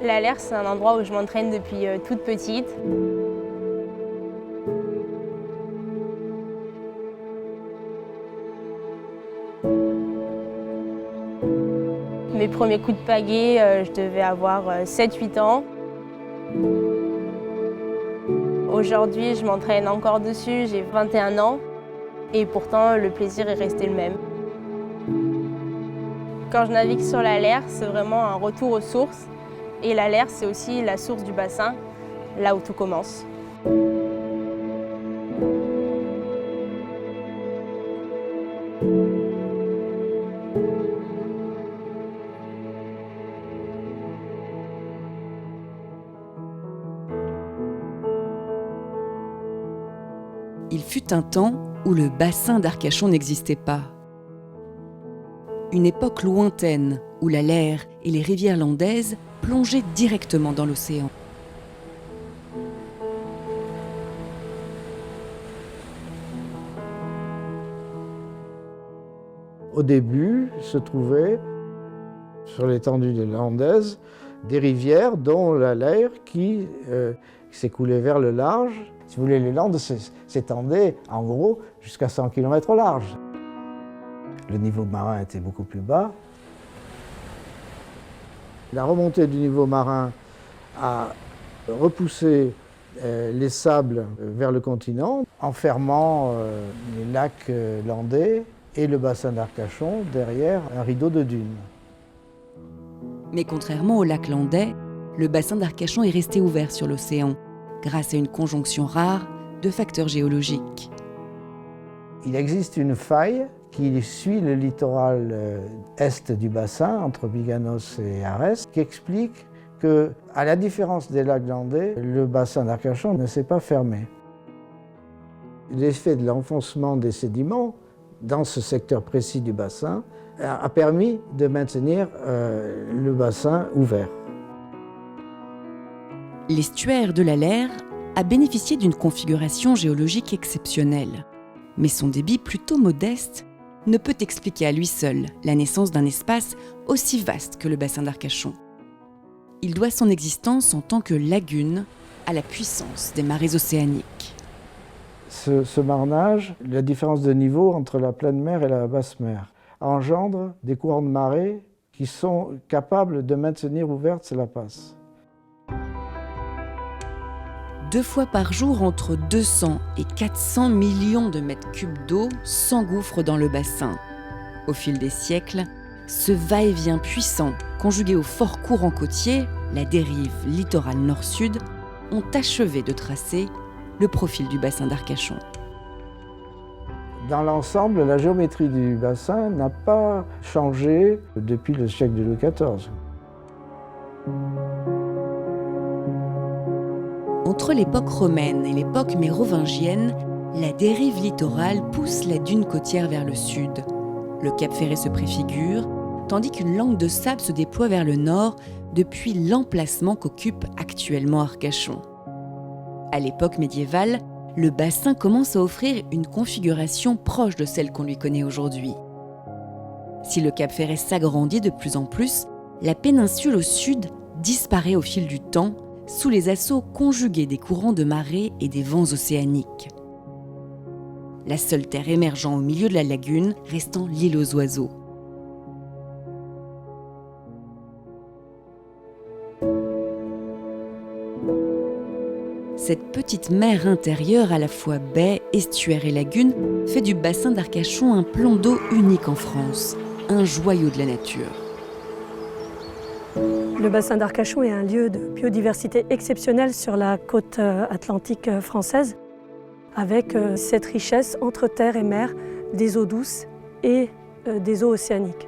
La Laire, c'est un endroit où je m'entraîne depuis toute petite. Mes premiers coups de pagaie, je devais avoir 7-8 ans. Aujourd'hui, je m'entraîne encore dessus, j'ai 21 ans et pourtant le plaisir est resté le même. Quand je navigue sur la Laire, c'est vraiment un retour aux sources. Et la Laire, c'est aussi la source du bassin, là où tout commence. Il fut un temps où le bassin d'Arcachon n'existait pas. Une époque lointaine où la Laire et les rivières landaises plongeaient directement dans l'océan. Au début, se trouvaient sur l'étendue des Landaises des rivières, dont la Laire qui s'écoulait vers le large. Si vous voulez, les Landes s'étendaient en gros jusqu'à 100 km au large. Le niveau marin était beaucoup plus bas. La remontée du niveau marin a repoussé les sables vers le continent, enfermant les lacs landais et le bassin d'Arcachon derrière un rideau de dunes. Mais contrairement au lac landais, le bassin d'Arcachon est resté ouvert sur l'océan, grâce à une conjonction rare de facteurs géologiques. Il existe une faille qui suit le littoral est du bassin, entre Biganos et Arès, qui explique que, à la différence des lacs landais, le bassin d'Arcachon ne s'est pas fermé. L'effet de l'enfoncement des sédiments dans ce secteur précis du bassin a permis de maintenir le bassin ouvert. L'estuaire de la Laire a bénéficié d'une configuration géologique exceptionnelle. Mais son débit plutôt modeste ne peut expliquer à lui seul la naissance d'un espace aussi vaste que le bassin d'Arcachon. Il doit son existence en tant que lagune à la puissance des marées océaniques. Ce marnage, la différence de niveau entre la pleine mer et la basse mer, engendre des courants de marée qui sont capables de maintenir ouverte la passe. 2 fois par jour, entre 200 et 400 millions de mètres cubes d'eau s'engouffrent dans le bassin. Au fil des siècles, ce va-et-vient puissant, conjugué au fort courant côtier, la dérive littorale nord-sud, ont achevé de tracer le profil du bassin d'Arcachon. Dans l'ensemble, la géométrie du bassin n'a pas changé depuis le siècle de Louis XIV. Entre l'époque romaine et l'époque mérovingienne, la dérive littorale pousse la dune côtière vers le sud. Le Cap Ferret se préfigure, tandis qu'une langue de sable se déploie vers le nord depuis l'emplacement qu'occupe actuellement Arcachon. À l'époque médiévale, le bassin commence à offrir une configuration proche de celle qu'on lui connaît aujourd'hui. Si le Cap Ferret s'agrandit de plus en plus, la péninsule au sud disparaît au fil du temps, sous les assauts conjugués des courants de marée et des vents océaniques. La seule terre émergeant au milieu de la lagune restant l'île aux oiseaux. Cette petite mer intérieure, à la fois baie, estuaire et lagune, fait du bassin d'Arcachon un plan d'eau unique en France, un joyau de la nature. Le bassin d'Arcachon est un lieu de biodiversité exceptionnelle sur la côte atlantique française, avec cette richesse entre terre et mer, des eaux douces et des eaux océaniques.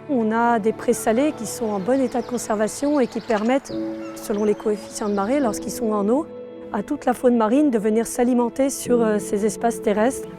On a des présalés qui sont en bon état de conservation et qui permettent, selon les coefficients de marée, lorsqu'ils sont en eau, à toute la faune marine de venir s'alimenter sur ces espaces terrestres.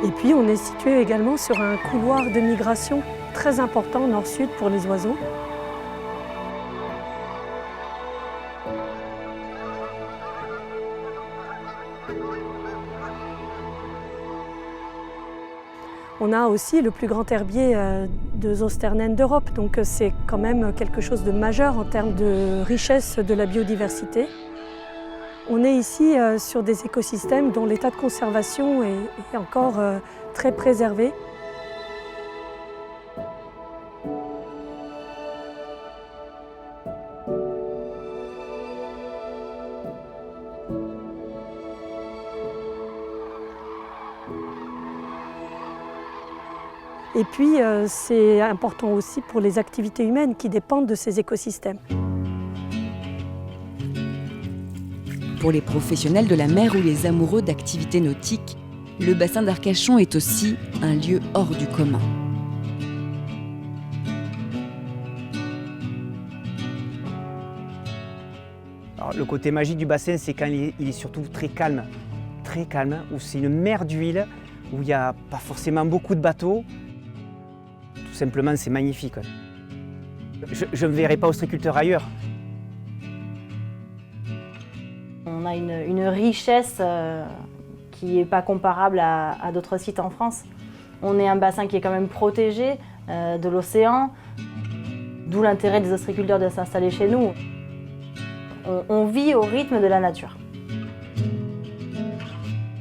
Et puis on est situé également sur un couloir de migration très important nord-sud pour les oiseaux. On a aussi le plus grand herbier de zosternen d'Europe, donc c'est quand même quelque chose de majeur en termes de richesse de la biodiversité. On est ici sur des écosystèmes dont l'état de conservation est encore très préservé. Et puis, c'est important aussi pour les activités humaines qui dépendent de ces écosystèmes. Pour les professionnels de la mer ou les amoureux d'activités nautiques, le bassin d'Arcachon est aussi un lieu hors du commun. Alors, le côté magique du bassin, c'est quand il est surtout très calme, où c'est une mer d'huile, où il n'y a pas forcément beaucoup de bateaux. Tout simplement, c'est magnifique. Je ne verrai pas ostréiculteur ailleurs. On a une richesse qui n'est pas comparable à d'autres sites en France. On est un bassin qui est quand même protégé de l'océan, d'où l'intérêt des ostréiculteurs de s'installer chez nous. On vit au rythme de la nature.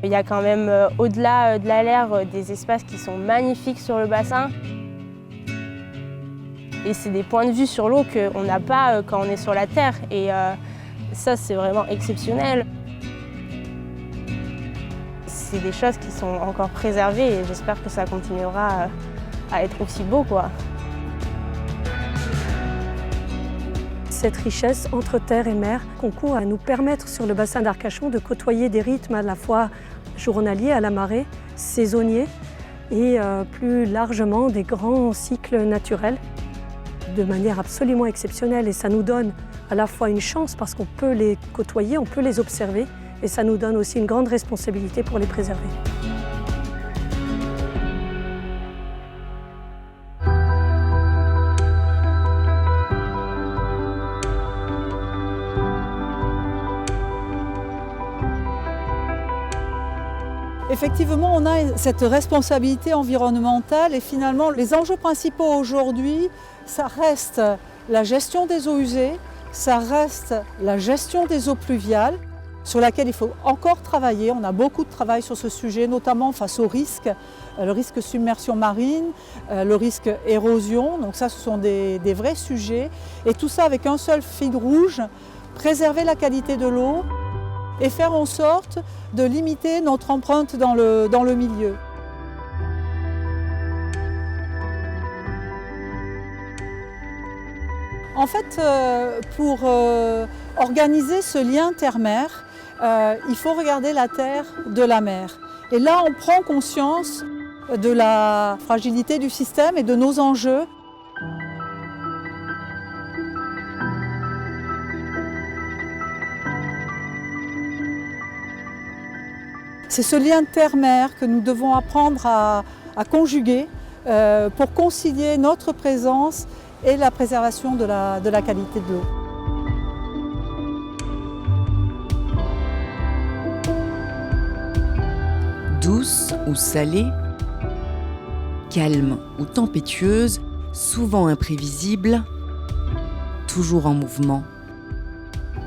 Il y a quand même, au-delà de la Laire, des espaces qui sont magnifiques sur le bassin. Et c'est des points de vue sur l'eau qu'on n'a pas quand on est sur la terre. Et ça, c'est vraiment exceptionnel. C'est des choses qui sont encore préservées et j'espère que ça continuera à être aussi beau, quoi. Cette richesse entre terre et mer concourt à nous permettre sur le bassin d'Arcachon de côtoyer des rythmes à la fois journaliers à la marée, saisonniers et plus largement des grands cycles naturels de manière absolument exceptionnelle. Et ça nous donne à la fois une chance parce qu'on peut les côtoyer, on peut les observer et ça nous donne aussi une grande responsabilité pour les préserver. Effectivement, on a cette responsabilité environnementale et finalement, les enjeux principaux aujourd'hui, ça reste la gestion des eaux usées, ça reste la gestion des eaux pluviales, sur laquelle il faut encore travailler. On a beaucoup de travail sur ce sujet, notamment face au risque, le risque submersion marine, le risque érosion. Donc ça, ce sont des vrais sujets. Et tout ça avec un seul fil rouge, préserver la qualité de l'eau et faire en sorte de limiter notre empreinte dans le milieu. En fait, pour organiser ce lien terre-mer, il faut regarder la terre de la mer. Et là, on prend conscience de la fragilité du système et de nos enjeux. C'est ce lien terre-mer que nous devons apprendre à conjuguer pour concilier notre présence et la préservation de la qualité de l'eau. Douce ou salée, calme ou tempétueuse, souvent imprévisible, toujours en mouvement.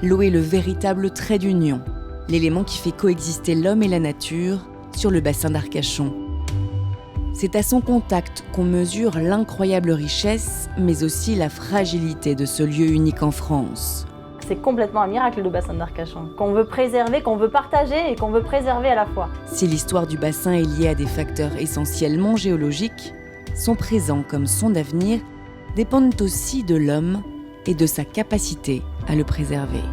L'eau est le véritable trait d'union, l'élément qui fait coexister l'homme et la nature sur le bassin d'Arcachon. C'est à son contact qu'on mesure l'incroyable richesse, mais aussi la fragilité de ce lieu unique en France. C'est complètement un miracle, le bassin d'Arcachon, qu'on veut préserver, qu'on veut partager et qu'on veut préserver à la fois. Si l'histoire du bassin est liée à des facteurs essentiellement géologiques, son présent comme son avenir dépendent aussi de l'homme et de sa capacité à le préserver.